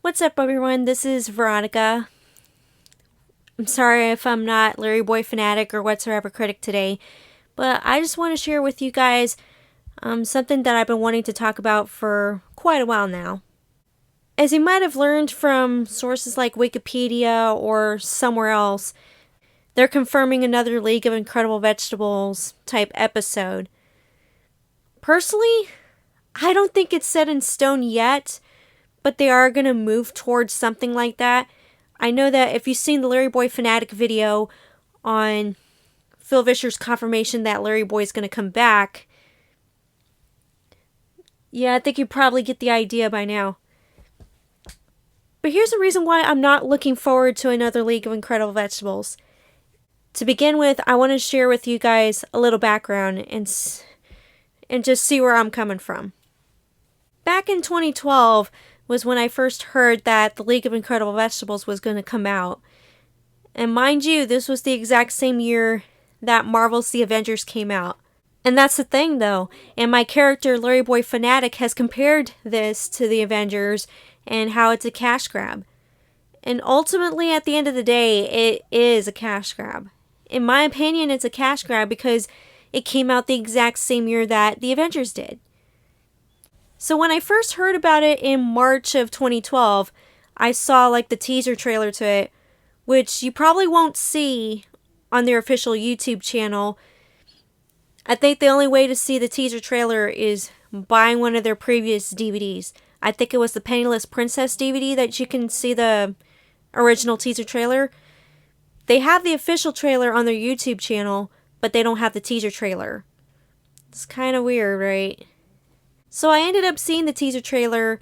What's up, everyone? This is Veronica. I'm sorry if I'm not LarryBoy Fanatic or whatsoever critic today, but I just want to share with you guys something that I've been wanting to talk about for quite a while now. As you might have learned from sources like Wikipedia or somewhere else, they're confirming another League of Incredible Vegetables type episode. Personally, I don't think it's set in stone yet, but they are going to move towards something like that. I know that if you've seen the LarryBoy Fanatic video on Phil Vischer's confirmation that LarryBoy is going to come back, yeah, I think you probably get the idea by now. But here's the reason why I'm not looking forward to another League of Incredible Vegetables. To begin with, I want to share with you guys a little background and just see where I'm coming from. Back in 2012 was when I first heard that the League of Incredible Vegetables was going to come out. And mind you, this was the exact same year that Marvel's The Avengers came out. And that's the thing, though. And my character, LarryBoy Fanatic, has compared this to The Avengers and how it's a cash grab. And ultimately, at the end of the day, it is a cash grab. In my opinion, it's a cash grab because it came out the exact same year that The Avengers did. So when I first heard about it in March of 2012, I saw like the teaser trailer to it, which you probably won't see on their official YouTube channel. I think the only way to see the teaser trailer is buying one of their previous DVDs. I think it was the Penniless Princess DVD that you can see the original teaser trailer. They have the official trailer on their YouTube channel, but they don't have the teaser trailer. It's kind of weird, right? So I ended up seeing the teaser trailer.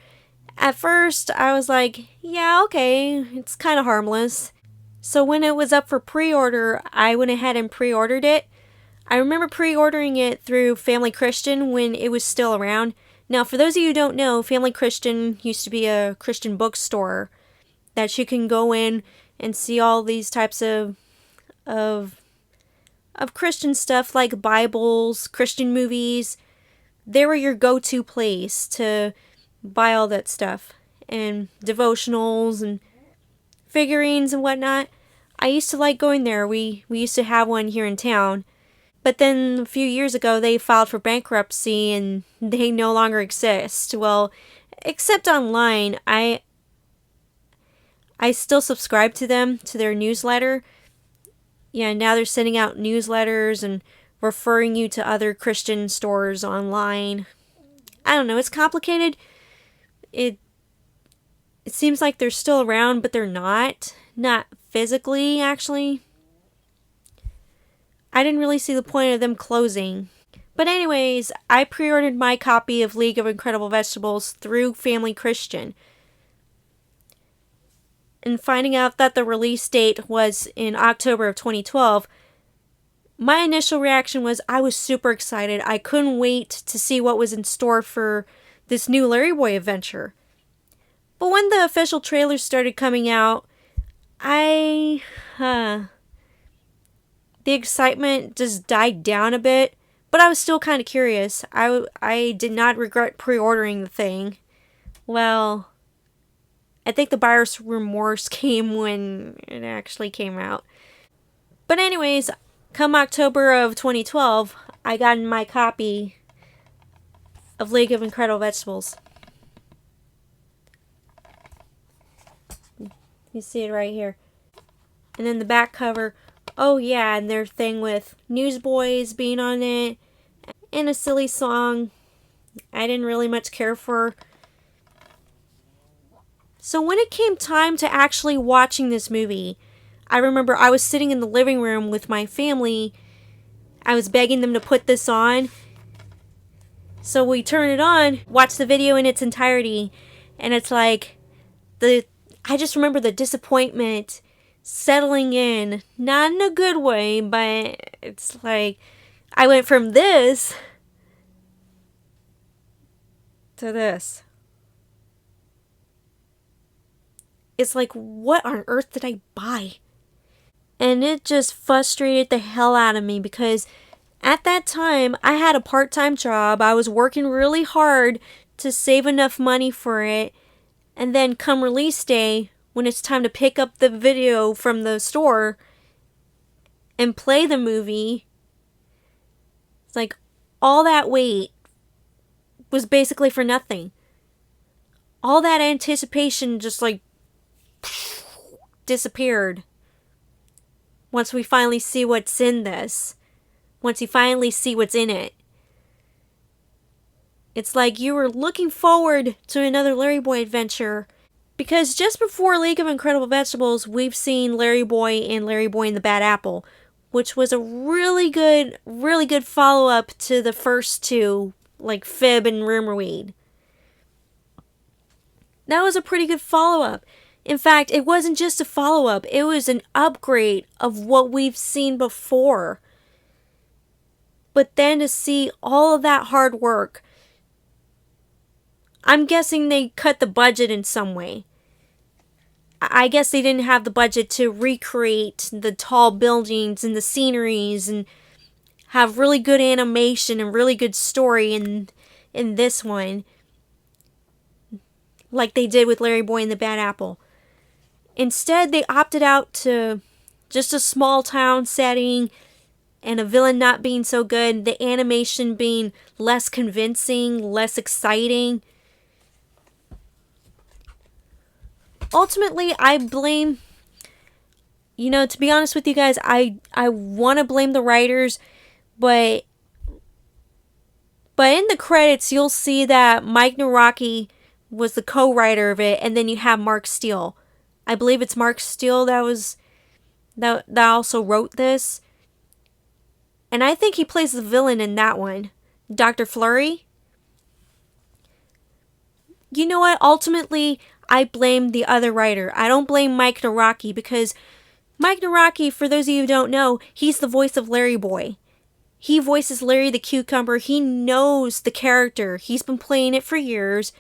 At first, I was like, yeah, okay, it's kind of harmless. So when it was up for pre-order, I went ahead and pre-ordered it. I remember pre-ordering it through Family Christian when it was still around. Now, for those of you who don't know, Family Christian used to be a Christian bookstore that you can go in and see all these types of Christian stuff like Bibles, Christian movies. They were your go-to place to buy all that stuff. And devotionals and figurines and whatnot. I used to like going there. We used to have one here in town. But then a few years ago, they filed for bankruptcy and they no longer exist. Well, except online, I still subscribe to them, to their newsletter. Yeah, now they're sending out newsletters and referring you to other Christian stores online. I don't know, it's complicated. It seems like they're still around, but they're not. Not physically, actually. I didn't really see the point of them closing. But anyways, I pre-ordered my copy of League of Incredible Vegetables through Family Christian. And finding out that the release date was in October of 2012, my initial reaction was I was super excited. I couldn't wait to see what was in store for this new LarryBoy adventure. But when the official trailers started coming out, the excitement just died down a bit. But I was still kind of curious. I did not regret pre-ordering the thing. Well, I think the buyer's remorse came when it actually came out. But anyways, come October of 2012, I got my copy of League of Incredible Vegetables. You see it right here. And then the back cover, oh yeah, and their thing with Newsboys being on it, and a silly song I didn't really much care for. So when it came time to actually watching this movie, I remember I was sitting in the living room with my family. I was begging them to put this on. So we turn it on, watch the video in its entirety, and it's like, I just remember the disappointment settling in. Not in a good way, but it's like, I went from this to this. It's like, what on earth did I buy? And it just frustrated the hell out of me because at that time, I had a part-time job. I was working really hard to save enough money for it. And then come release day, when it's time to pick up the video from the store and play the movie, it's like all that wait was basically for nothing. All that anticipation just like disappeared once we finally see what's in this. Once you finally see what's in it. It's like you were looking forward to another LarryBoy adventure, because just before League of Incredible Vegetables, we've seen LarryBoy and LarryBoy and the Bad Apple, which was a really good follow-up to the first two, like Fib and Rumorweed. That was a pretty good follow-up. In fact, it wasn't just a follow-up, it was an upgrade of what we've seen before. But then to see all of that hard work, I'm guessing they cut the budget in some way. I guess they didn't have the budget to recreate the tall buildings and the sceneries and have really good animation and really good story in this one, like they did with LarryBoy and the Bad Apple. Instead, they opted out to just a small town setting and a villain not being so good, the animation being less convincing, less exciting. Ultimately, I blame, to be honest with you guys, I want to blame the writers, but in the credits, you'll see that Mike Naraki was the co-writer of it, and then you have Mark Steele. I believe it's Mark Steele that also wrote this. And I think he plays the villain in that one, Dr. Flurry. You know what? Ultimately, I blame the other writer. I don't blame Mike Naraki, because Mike Naraki, for those of you who don't know, he's the voice of LarryBoy. He voices Larry the Cucumber. He knows the character. He's been playing it for years.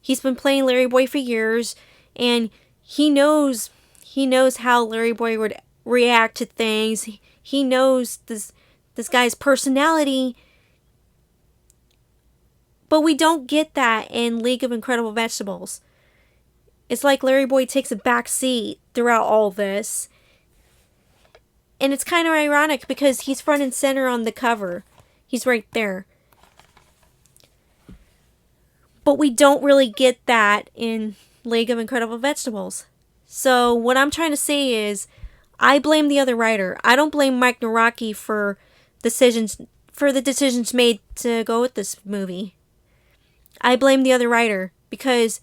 He's been playing LarryBoy for years, and he knows how LarryBoy would react to things. He knows this guy's personality. But we don't get that in League of Incredible Vegetables. It's like LarryBoy takes a back seat throughout all this. And it's kind of ironic because he's front and center on the cover. He's right there. But we don't really get that in League of Incredible Vegetables. So what I'm trying to say is, I blame the other writer. I don't blame Mike Naraki for the decisions made to go with this movie. I blame the other writer, because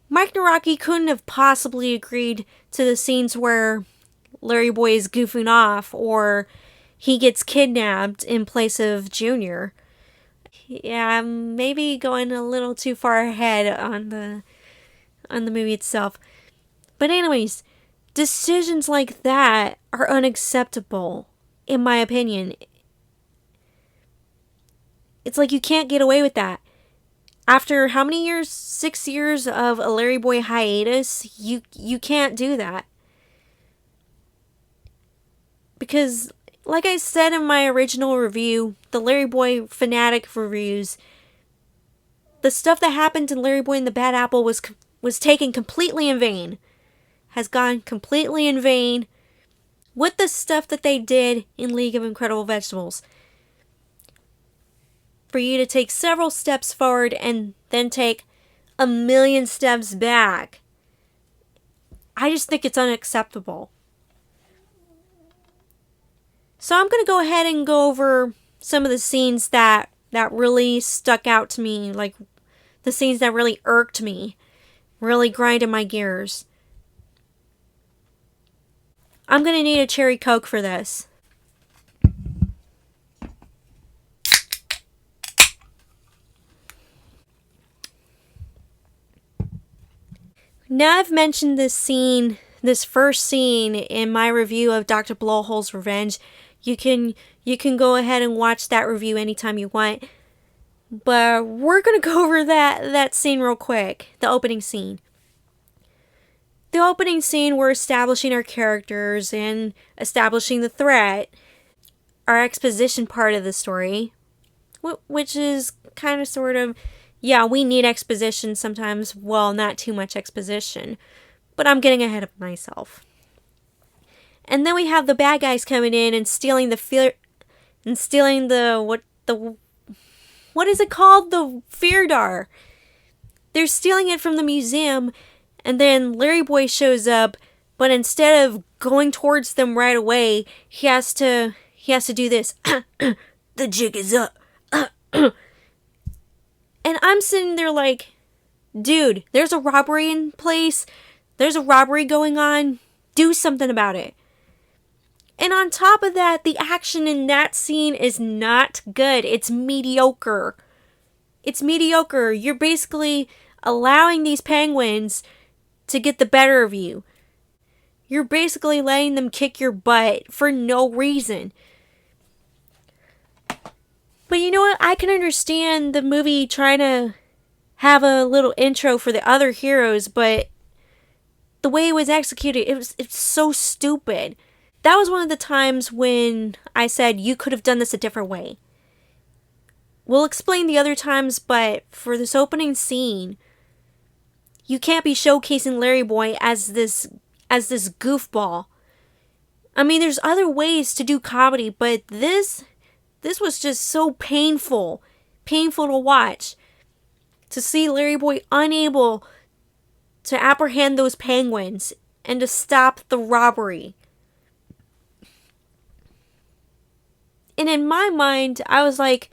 Mike Naraki couldn't have possibly agreed to the scenes where LarryBoy is goofing off or he gets kidnapped in place of Junior. Yeah, I'm maybe going a little too far ahead on the movie itself. But anyways, decisions like that are unacceptable, in my opinion. It's like you can't get away with that. After how many years? 6 years of a LarryBoy hiatus, you can't do that. Because, like I said in my original review, the LarryBoy Fanatic reviews, the stuff that happened in LarryBoy and the Bad Apple was taken completely in vain. Has gone completely in vain with the stuff that they did in League of Incredible Vegetables. For you to take several steps forward and then take a million steps back, I just think it's unacceptable. So I'm going to go ahead and go over some of the scenes that really stuck out to me, like the scenes that really irked me, really grinded my gears. I'm going to need a cherry Coke for this. Now I've mentioned this first scene in my review of Dr. Blowhole's Revenge. You can go ahead and watch that review anytime you want. But we're going to go over that scene real quick, the opening scene. The opening scene, we're establishing our characters and establishing the threat, our exposition part of the story, which is kind of sort of Yeah, we need exposition sometimes. Well, not too much exposition. But I'm getting ahead of myself. And then we have the bad guys coming in and stealing what is it called? The Feardar. They're stealing it from the museum, and then LarryBoy shows up, but instead of going towards them right away, he has to do this. The jig is up. And I'm sitting there like, dude, there's a robbery in place. There's a robbery going on. Do something about it. And on top of that, the action in that scene is not good. It's mediocre. It's mediocre. You're basically allowing these penguins to get the better of you. You're basically letting them kick your butt for no reason. But you know what? I can understand the movie trying to have a little intro for the other heroes, but the way it was executed, it's so stupid. That was one of the times when I said you could have done this a different way. We'll explain the other times, but for this opening scene, you can't be showcasing LarryBoy as this goofball. I mean, there's other ways to do comedy, but this was just so painful to watch. To see LarryBoy unable to apprehend those penguins and to stop the robbery. And in my mind, I was like,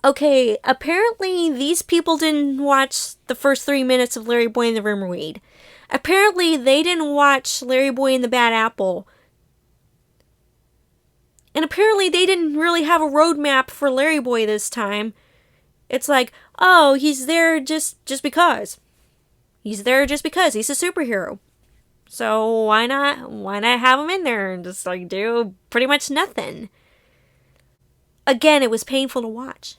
okay, apparently these people didn't watch the first 3 minutes of LarryBoy and the Rumorweed. Apparently they didn't watch LarryBoy and the Bad Apple. And apparently they didn't really have a roadmap for LarryBoy this time. It's like, oh, he's there just because. He's there just because. He's a superhero. So why not have him in there and just like do pretty much nothing? Again, it was painful to watch.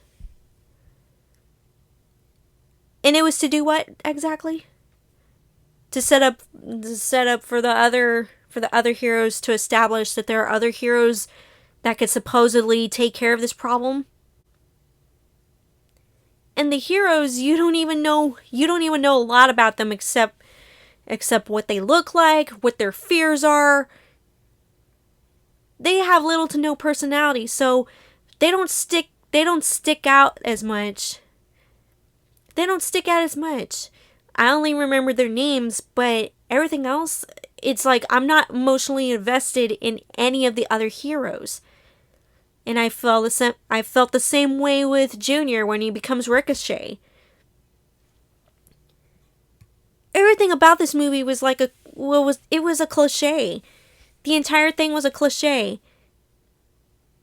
And it was to do what exactly? To set up for the other heroes to establish that there are other heroes that could supposedly take care of this problem. And the heroes, you don't even know a lot about them except what they look like, what their fears are. They have little to no personality, so they don't stick out as much. I only remember their names, but everything else, it's like I'm not emotionally invested in any of the other heroes. And I felt the same way with Junior when he becomes Ricochet. Everything about this movie was like it was a cliche. The entire thing was a cliche.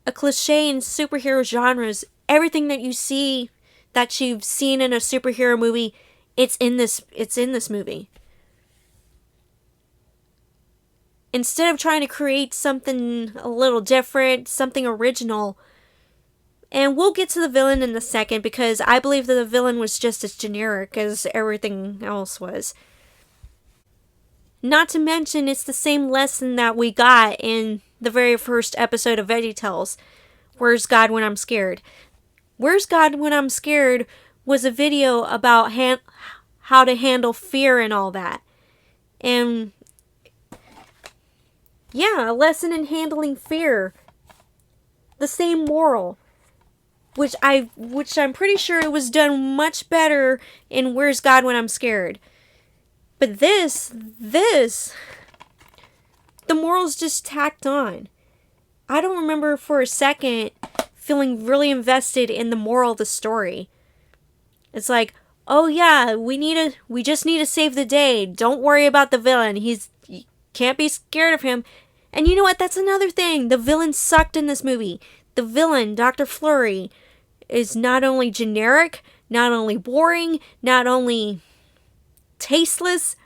A cliche in superhero genres. Everything that you've seen in a superhero movie, it's in this movie. Instead of trying to create something a little different, something original. And we'll get to the villain in a second, because I believe that the villain was just as generic as everything else was. Not to mention, it's the same lesson that we got in the very first episode of VeggieTales. Where's God When I'm Scared? Where's God When I'm Scared was a video about how to handle fear and all that. And yeah, a lesson in handling fear. The same moral. Which I'm pretty sure it was done much better in Where's God When I'm Scared. But this, the moral's just tacked on. I don't remember for a second feeling really invested in the moral of the story. It's like, oh yeah, we just need to save the day. Don't worry about the villain. You can't be scared of him. And you know what? That's another thing. The villain sucked in this movie. The villain, Dr. Flurry, is not only generic, not only boring, not only tasteless,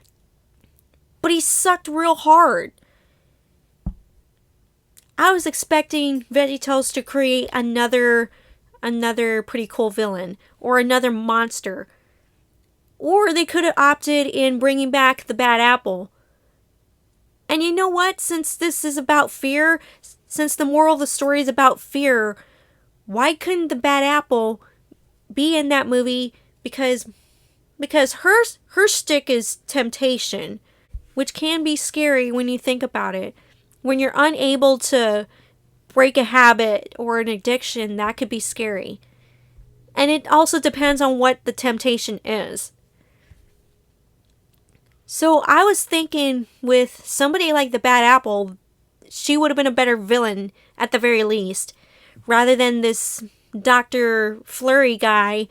but he sucked real hard. I was expecting VeggieTales to create another pretty cool villain, or another monster. Or they could have opted in bringing back the Bad Apple. And you know what? Since this is about fear, since the moral of the story is about fear, why couldn't the Bad Apple be in that movie, because her stick is temptation, which can be scary when you think about it. When you're unable to break a habit or an addiction, that could be scary. And it also depends on what the temptation is. So I was thinking with somebody like the Bad Apple, she would have been a better villain at the very least, rather than this Dr. Flurry guy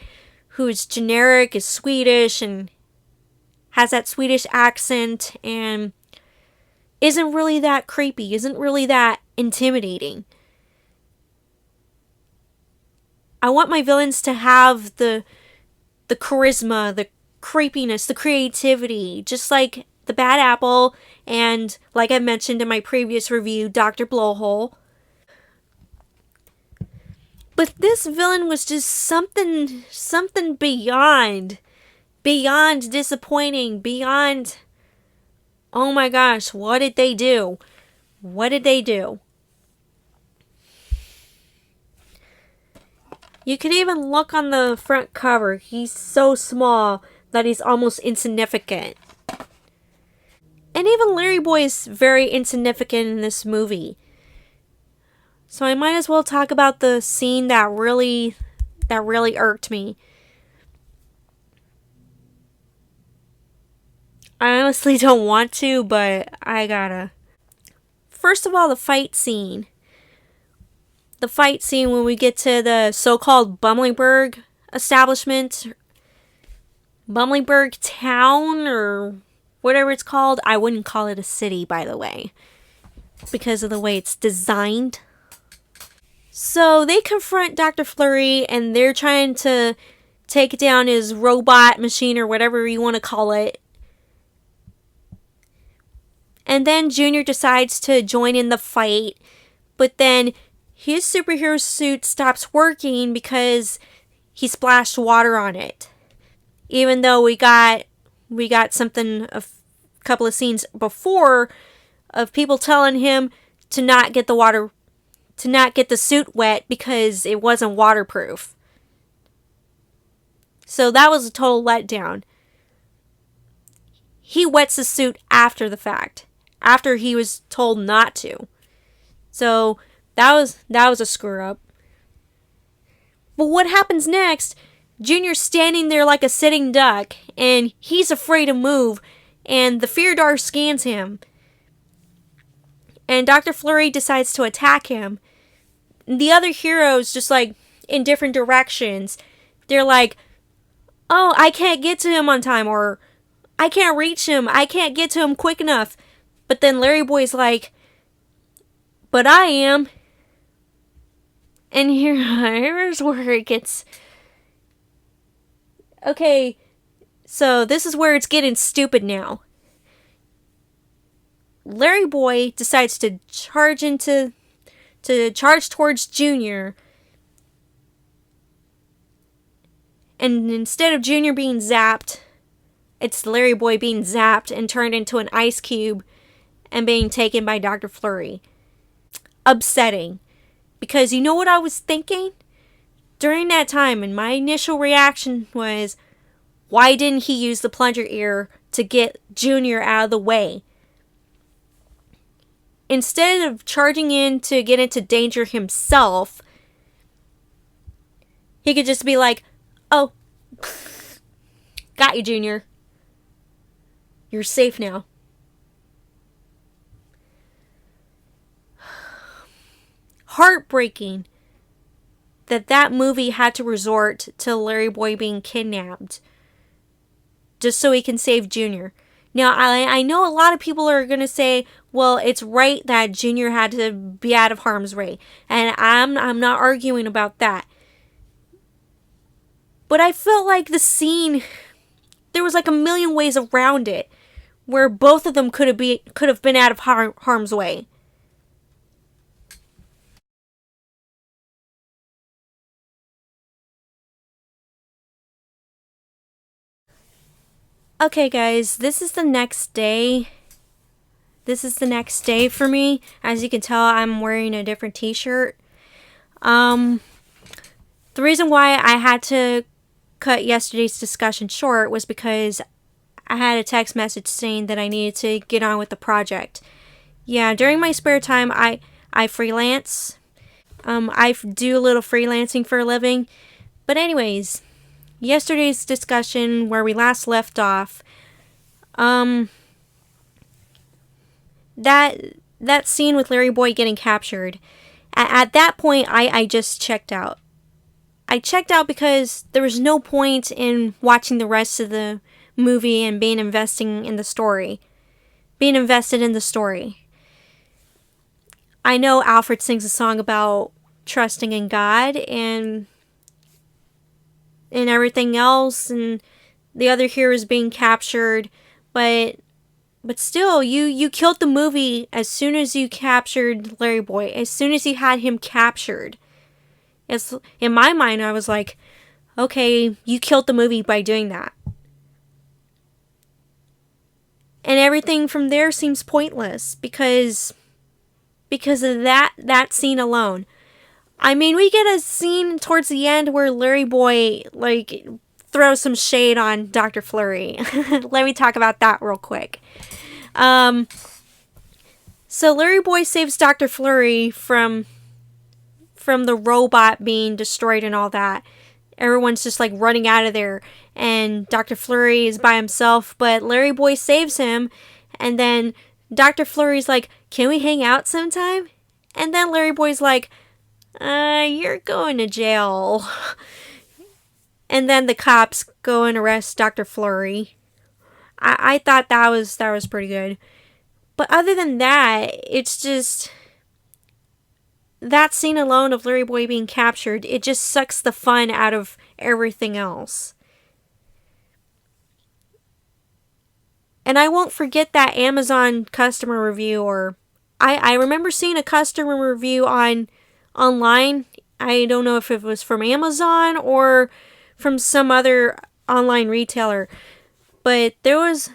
who's generic, is Swedish, and has that Swedish accent, and isn't really that creepy, isn't really that intimidating. I want my villains to have the charisma, the creepiness, the creativity, just like the Bad Apple, and like I mentioned in my previous review, Dr. Blowhole. But this villain was just something beyond disappointing, beyond, oh my gosh, what did they do? What did they do? You can even look on the front cover. He's so small that he's almost insignificant. And even LarryBoy is very insignificant in this movie. So I might as well talk about the scene that really irked me. I honestly don't want to, but I gotta. First of all, the fight scene. The fight scene when we get to the so-called Bumblingburg establishment. Bumblingburg town, or whatever it's called. I wouldn't call it a city, by the way, because of the way it's designed. So they confront Dr. Flurry, and they're trying to take down his robot machine, or whatever you want to call it. And then Junior decides to join in the fight, but then his superhero suit stops working because he splashed water on it. Even though we got something a couple of scenes before of people telling him to not get the suit wet because it wasn't waterproof. So that was a total letdown. He wets the suit after the fact, after he was told not to. So that was a screw up. But what happens next? Junior's standing there like a sitting duck, and he's afraid to move, and the Fear Dar scans him. And Dr. Flurry decides to attack him. The other heroes, just like in different directions, they're like, oh, I can't get to him on time, or I can't reach him, I can't get to him quick enough. But then LarryBoy's like, but I am. And here's where it gets... Okay, so this is where it's getting stupid now. LarryBoy decides to charge towards Junior. And instead of Junior being zapped, it's LarryBoy being zapped and turned into an ice cube and being taken by Dr. Flurry. Upsetting. Because you know what I was thinking? During that time, and my initial reaction was, why didn't he use the plunger ear to get Junior out of the way? Instead of charging in to get into danger himself, he could just be like, oh, got you, Junior. You're safe now. Heartbreaking that movie had to resort to LarryBoy being kidnapped just so he can save Junior. Now, I know a lot of people are going to say, well, it's right that Junior had to be out of harm's way. And I'm not arguing about that. But I felt like the scene, there was like a million ways around it where both of them could have been out of harm's way. Okay, guys, this is the next day. This is the next day for me. As you can tell, I'm wearing a different t-shirt. The reason why I had to cut yesterday's discussion short was because I had a text message saying that I needed to get on with the project. Yeah, during my spare time, I freelance. I do a little freelancing for a living. But anyways, yesterday's discussion where we last left off, that scene with LarryBoy getting captured, at that point, I just checked out. I checked out because there was no point in watching the rest of the movie and being invested in the story. I know Alfred sings a song about trusting in God and everything else, and the other heroes being captured, but still, you killed the movie as soon as you captured LarryBoy, as soon as you had him captured. In my mind, I was like, okay, you killed the movie by doing that. And everything from there seems pointless because of that scene alone. I mean, we get a scene towards the end where LarryBoy, like, throws some shade on Dr. Flurry. Let me talk about that real quick. So LarryBoy saves Dr. Flurry from the robot being destroyed and all that. Everyone's just like running out of there, and Dr. Flurry is by himself, but LarryBoy saves him, and then Dr. Flurry's like, can we hang out sometime? And then LarryBoy's like, you're going to jail. And then the cops go and arrest Dr. Flurry. I thought that was pretty good. But other than that, it's just that scene alone of LarryBoy being captured, it just sucks the fun out of everything else. And I won't forget that Amazon customer review, or I remember seeing a customer review online. I don't know if it was from Amazon or from some other online retailer, but there was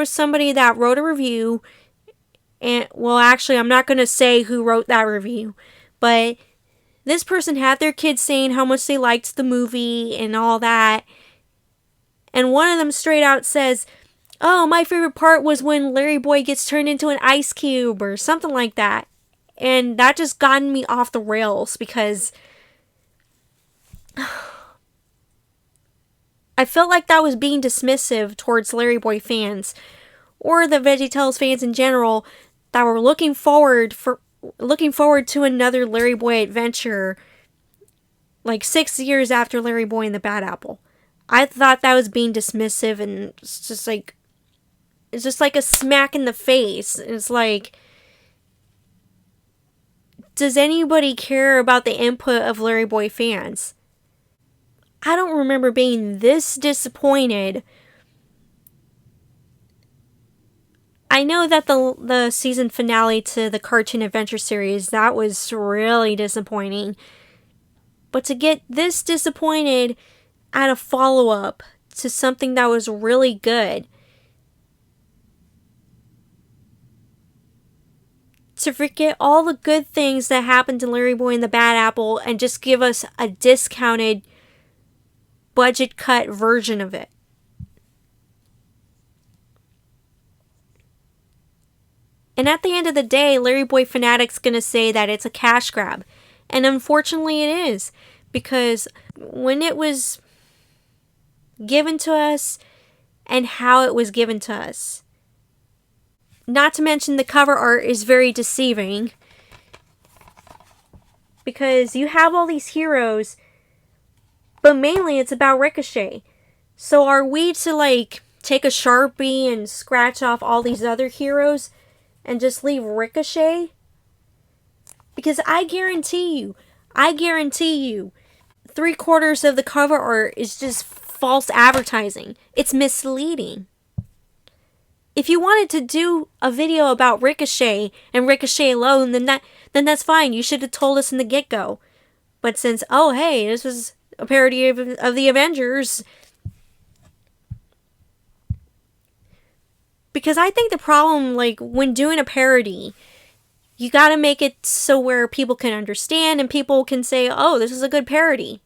somebody that wrote a review, and well, actually, I'm not going to say who wrote that review, but this person had their kids saying how much they liked the movie and all that, and one of them straight out says, oh, my favorite part was when LarryBoy gets turned into an ice cube or something like that. And that just gotten me off the rails because I felt like that was being dismissive towards LarryBoy fans or the VeggieTales fans in general that were looking forward to another LarryBoy adventure like 6 years after LarryBoy and the Bad Apple. I thought that was being dismissive, and it's just like a smack in the face. It's like, does anybody care about the input of LarryBoy fans? I don't remember being this disappointed. I know that the season finale to the Cartoon Adventure series, that was really disappointing. But to get this disappointed at a follow-up to something that was really good, to forget all the good things that happened to LarryBoy and the Bad Apple and just give us a discounted, budget cut version of it. And at the end of the day, LarryBoy Fanatic's gonna say that it's a cash grab. And unfortunately it is. Because when it was given to us and how it was given to us, not to mention the cover art is very deceiving. Because you have all these heroes, but mainly it's about Ricochet. So are we to like take a Sharpie and scratch off all these other heroes and just leave Ricochet? Because I guarantee you, 3/4 of the cover art is just false advertising. It's misleading. If you wanted to do a video about Ricochet and Ricochet alone, then that's fine. You should have told us in the get-go. But since, oh hey, this was a parody of the Avengers. Because I think the problem, like, when doing a parody, you gotta make it so where people can understand and people can say, oh, this is a good parody.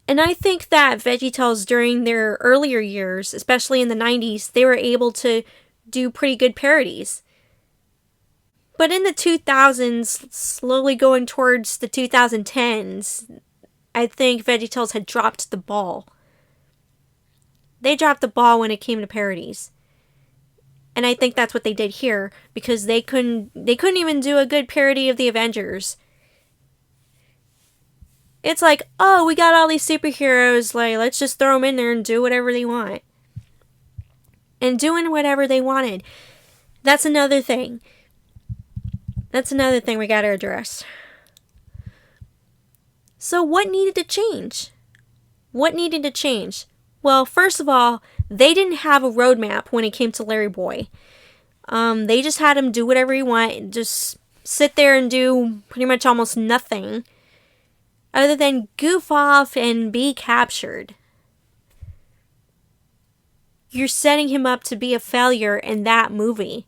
And I think that VeggieTales during their earlier years, especially in the 90s, they were able to do pretty good parodies. But in the 2000s, slowly going towards the 2010s, I think VeggieTales had dropped the ball. They dropped the ball when it came to parodies. And I think that's what they did here, because they couldn't even do a good parody of the Avengers. It's like, oh, we got all these superheroes, like, let's just throw them in there and do whatever they want. And doing whatever they wanted. That's another thing. That's another thing we gotta address. So what needed to change? What needed to change? Well, first of all, they didn't have a roadmap when it came to LarryBoy. They just had him do whatever he wanted, just sit there and do pretty much almost nothing other than goof off and be captured. You're setting him up to be a failure in that movie.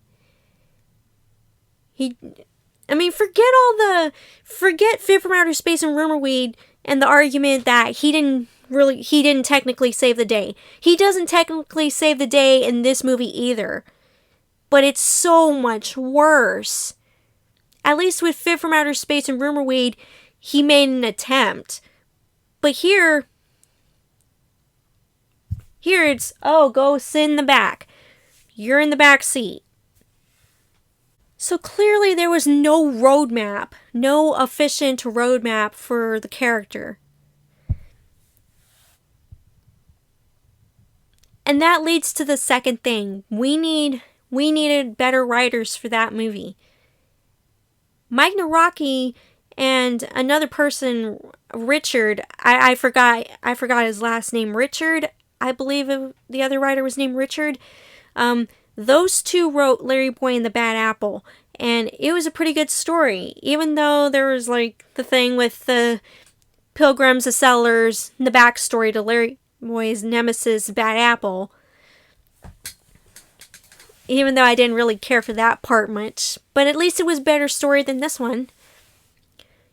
Forget Fit from Outer Space and Rumor Weed and the argument that he didn't technically save the day. He doesn't technically save the day in this movie either. But it's so much worse. At least with Fit from Outer Space and Rumor Weed, he made an attempt. But here it's, oh, go sit in the back. You're in the back seat. So clearly there was no roadmap, no efficient roadmap for the character. And that leads to the second thing. We needed better writers for that movie. Mike Naraki and another person, Richard, I forgot his last name, Richard. I believe the other writer was named Richard. Those two wrote LarryBoy and the Bad Apple, and it was a pretty good story, even though there was like the thing with the pilgrims, the settlers, and the backstory to LarryBoy's nemesis, Bad Apple. Even though I didn't really care for that part much, but at least it was a better story than this one.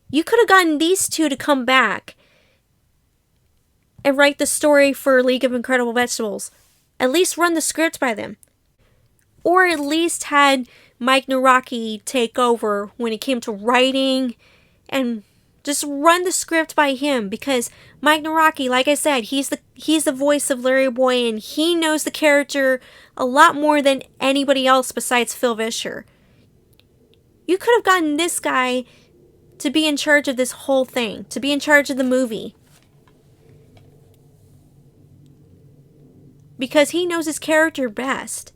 You could have gotten these two to come back and write the story for League of Incredible Vegetables. At least run the script by them. Or at least had Mike Naraki take over when it came to writing and just run the script by him, because Mike Naraki, like I said, he's the voice of LarryBoy, and he knows the character a lot more than anybody else besides Phil Vischer. You could have gotten this guy to be in charge of this whole thing, to be in charge of the movie. Because he knows his character best.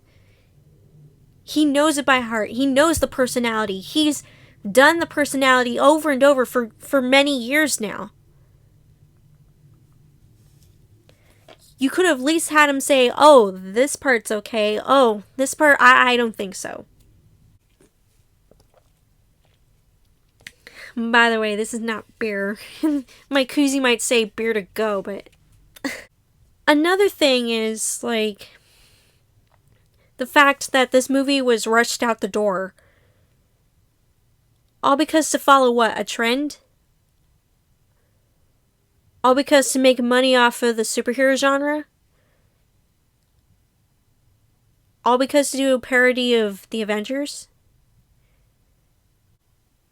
He knows it by heart. He knows the personality. He's done the personality over and over for many years now. You could have at least had him say, oh, this part's okay. Oh, this part, I don't think so. By the way, this is not beer. My koozie might say beer to go, but... Another thing is, like, the fact that this movie was rushed out the door. All because to follow what? A trend? All because to make money off of the superhero genre? All because to do a parody of the Avengers?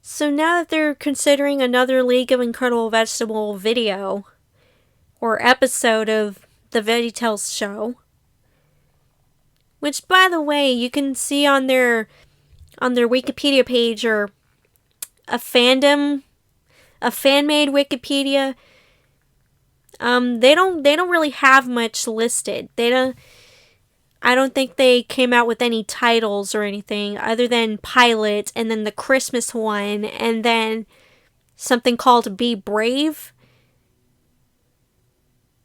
So now that they're considering another League of Incredible Vegetable video or episode of the VeggieTales show, which, by the way, you can see on their Wikipedia page, or a fan-made Wikipedia. They don't really have much listed. I don't think they came out with any titles or anything other than Pilot, and then the Christmas one, and then something called Be Brave.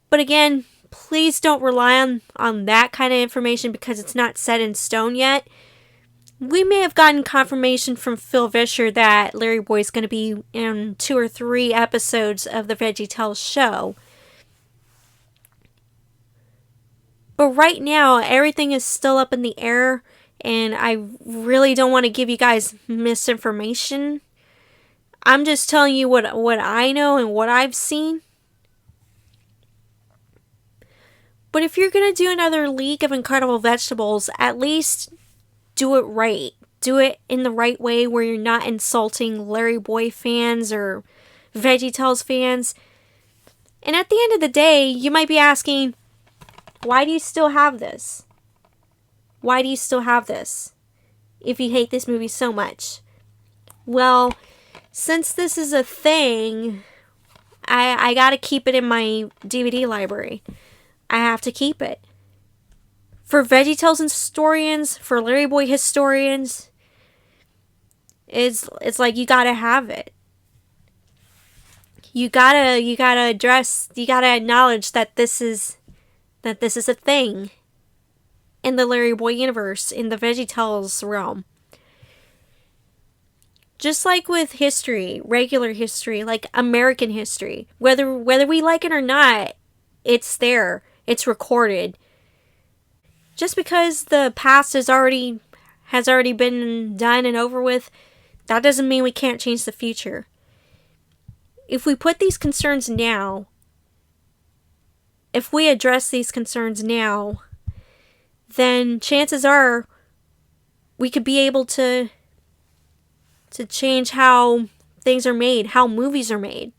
But again, please don't rely on that kind of information, because it's not set in stone yet. We may have gotten confirmation from Phil Vischer that LarryBoy is going to be in 2 or 3 episodes of the VeggieTales show. But right now, everything is still up in the air, and I really don't want to give you guys misinformation. I'm just telling you what I know and what I've seen. But if you're going to do another League of Incredible Vegetables, at least do it right. Do it in the right way where you're not insulting LarryBoy fans or VeggieTales fans. And at the end of the day, you might be asking, why do you still have this? Why do you still have this if you hate this movie so much? Well, since this is a thing, I gotta keep it in my DVD library. I have to keep it. For VeggieTales historians, for LarryBoy historians, it's like you gotta have it. You gotta acknowledge that this is a thing in the LarryBoy universe, in the VeggieTales realm. Just like with history, regular history, like American history, whether we like it or not, it's there. It's recorded. Just because the past has already been done and over with, that doesn't mean we can't change the future. If we put these concerns now, if we address these concerns now, then chances are we could be able to change how things are made, how movies are made.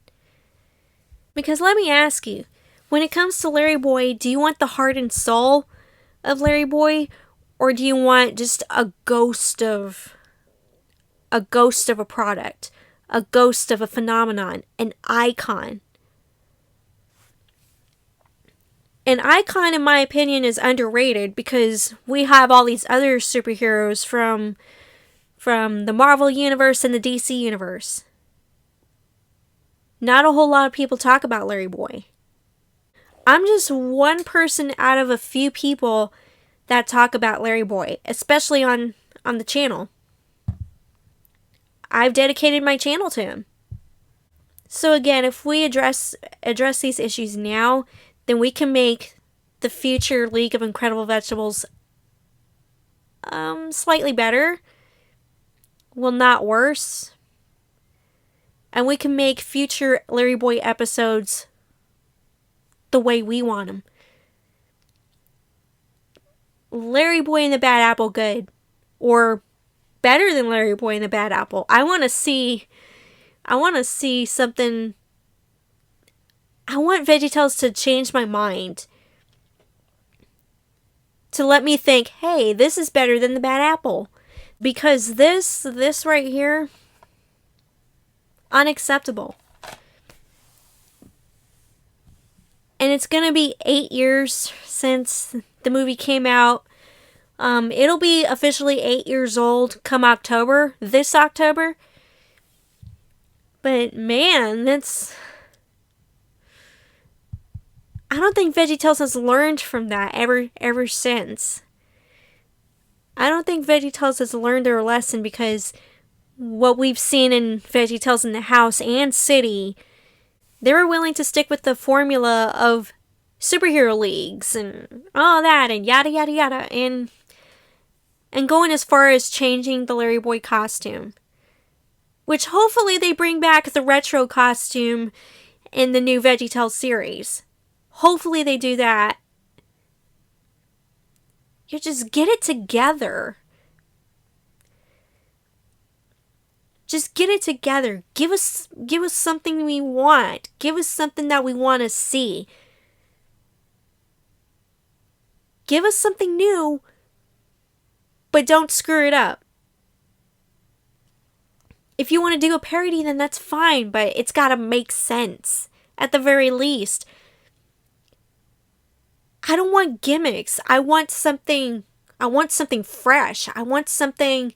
Because let me ask you, when it comes to LarryBoy, do you want the heart and soul of LarryBoy, or do you want just a ghost of a product, a ghost of a phenomenon, an icon? An icon, in my opinion, is underrated because we have all these other superheroes from the Marvel Universe and the DC Universe. Not a whole lot of people talk about LarryBoy. I'm just one person out of a few people that talk about LarryBoy, especially on the channel. I've dedicated my channel to him. So again, if we address these issues now, then we can make the future League of Incredible Vegetables slightly better. Well, not worse. And we can make future LarryBoy episodes the way we want them. LarryBoy and the Bad Apple good. Or better than LarryBoy and the Bad Apple. I want to see something. I want VeggieTales to change my mind. To let me think, hey, this is better than the Bad Apple. Because this right here, unacceptable. And it's going to be 8 years since the movie came out. It'll be officially 8 years old come October, this October. But man, I don't think VeggieTales has learned from that ever since. I don't think VeggieTales has learned their lesson because what we've seen in VeggieTales in the House and City, they were willing to stick with the formula of superhero leagues and all that and yada yada yada and going as far as changing the LarryBoy costume. Which hopefully they bring back the retro costume in the new VeggieTales series. Hopefully they do that. You just get it together. Just get it together. Give us something we want. Give us something that we want to see. Give us something new, but don't screw it up. If you want to do a parody, then that's fine, but it's got to make sense at the very least. I don't want gimmicks. I want something fresh. I want something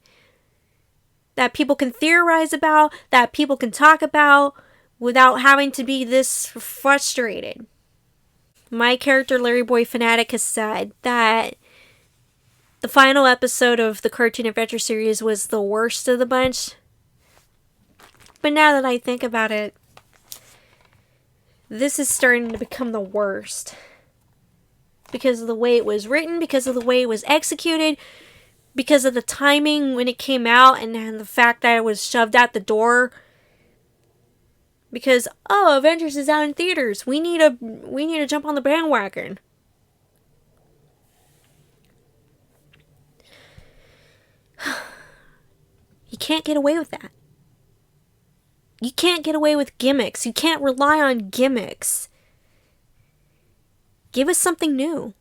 that people can theorize about, that people can talk about without having to be this frustrated. My character, LarryBoy Fanatic, has said that the final episode of the Cartoon Adventure series was the worst of the bunch. But now that I think about it, this is starting to become the worst. Because of the way it was written, because of the way it was executed, because of the timing when it came out, and the fact that it was shoved out the door. Because, Avengers is out in theaters. We need to jump on the bandwagon. You can't get away with that. You can't get away with gimmicks. You can't rely on gimmicks. Give us something new.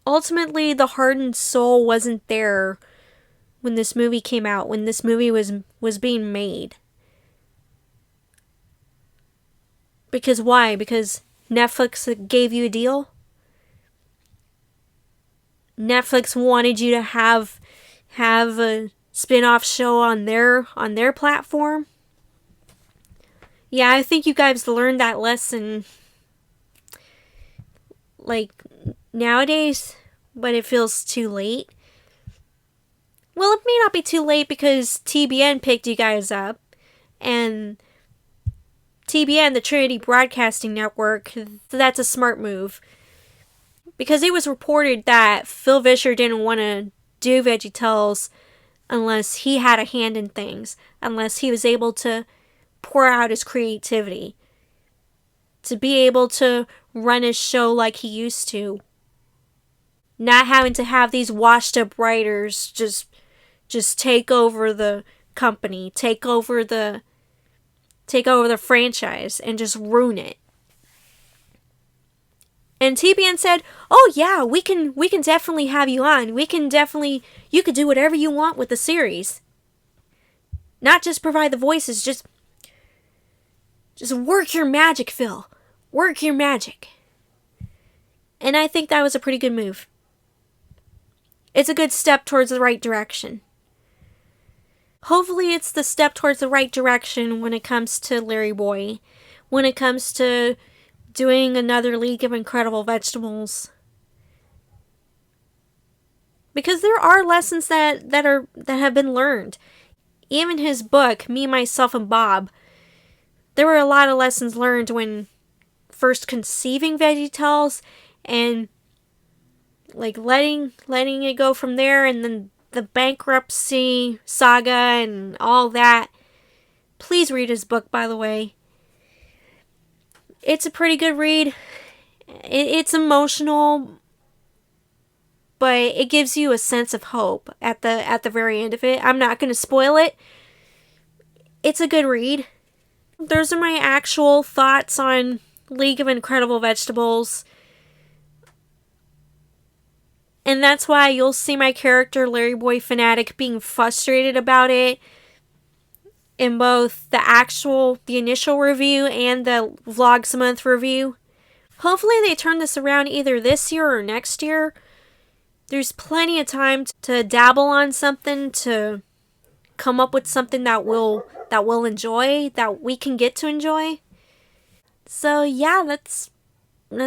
Ultimately, the heart and soul wasn't there when this movie came out, when this movie was being made. Because why? Because Netflix gave you a deal? Netflix wanted you to have a spin-off show on their platform? Yeah, I think you guys learned that lesson like nowadays, but it feels too late. Well, it may not be too late because TBN picked you guys up, and TBN, the Trinity Broadcasting Network, that's a smart move. Because it was reported that Phil Vischer didn't want to do VeggieTales unless he had a hand in things, unless he was able to pour out his creativity, to be able to run his show like he used to, not having to have these washed up writers just take over the company, take over the franchise and just ruin it. And TBN said, "Oh yeah, we can definitely have you on. You could do whatever you want with the series. Not just provide the voices, just work your magic, Phil. Work your magic." And I think that was a pretty good move. It's a good step towards the right direction. Hopefully it's the step towards the right direction when it comes to LarryBoy, when it comes to doing another League of Incredible Vegetables. Because there are lessons that have been learned. Even his book, Me, Myself, and Bob, there were a lot of lessons learned when first conceiving VeggieTales and like letting it go from there, and then the bankruptcy saga and all that. Please read his book, by the way. It's a pretty good read. It's emotional, but it gives you a sense of hope at the very end of it. I'm not going to spoil it. It's a good read. Those are my actual thoughts on League of Incredible Vegetables. And that's why you'll see my character, LarryBoy Fanatic, being frustrated about it in both the initial review and the Vlogs a Month review. Hopefully they turn this around either this year or next year. There's plenty of time to dabble on something, to come up with something that we'll enjoy, that we can get to enjoy. So yeah, that's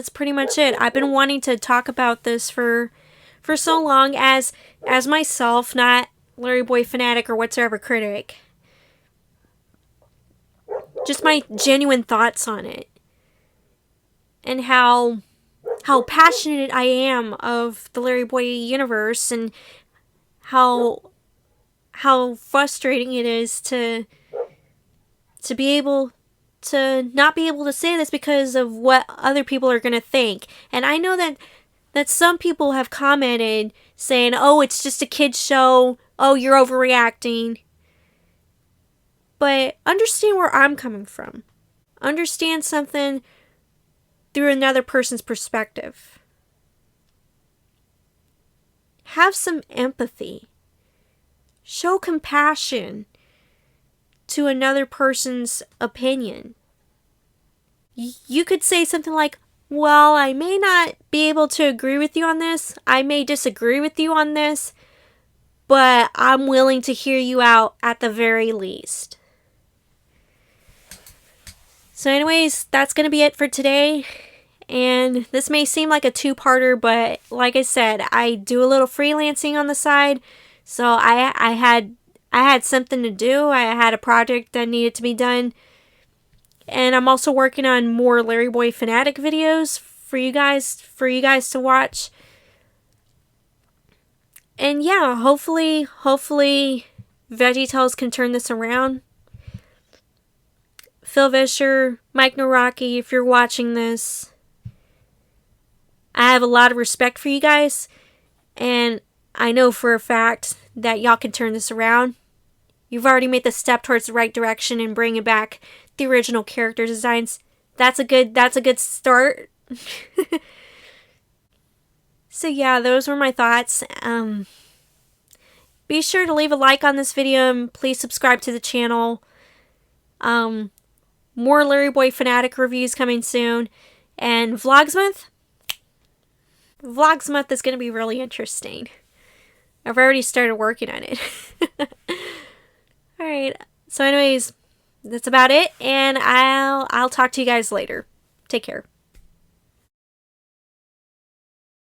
pretty much it. I've been wanting to talk about this for so long as myself, not LarryBoy Fanatic or Whatsoever Critic. Just my genuine thoughts on it. And how passionate I am of the LarryBoy universe, and how frustrating it is to be able to not be able to say this because of what other people are going to think. And I know that some people have commented saying, "Oh, it's just a kid's show. Oh, you're overreacting." But understand where I'm coming from. Understand something through another person's perspective. Have some empathy. Show compassion to another person's opinion. You could say something like, "Well, I may not be able to agree with you on this. I may disagree with you on this, but I'm willing to hear you out at the very least." So anyways, that's going to be it for today. And this may seem like a two-parter, but like I said, I do a little freelancing on the side. So I had something to do. I had a project that needed to be done. And I'm also working on more LarryBoy Fanatic videos for you guys to watch. And yeah, hopefully VeggieTales can turn this around. Phil Vischer, Mike Naraki, if you're watching this, I have a lot of respect for you guys, and I know for a fact that y'all can turn this around. You've already made the step towards the right direction and bringing back the original character designs. That's a good start. So yeah, those were my thoughts. Be sure to leave a like on this video and please subscribe to the channel. More LarryBoy Fanatic reviews coming soon. And Vlogsmonth? Vlogsmonth is going to be really interesting. I've already started working on it. Alright, so anyways, that's about it. And I'll talk to you guys later. Take care.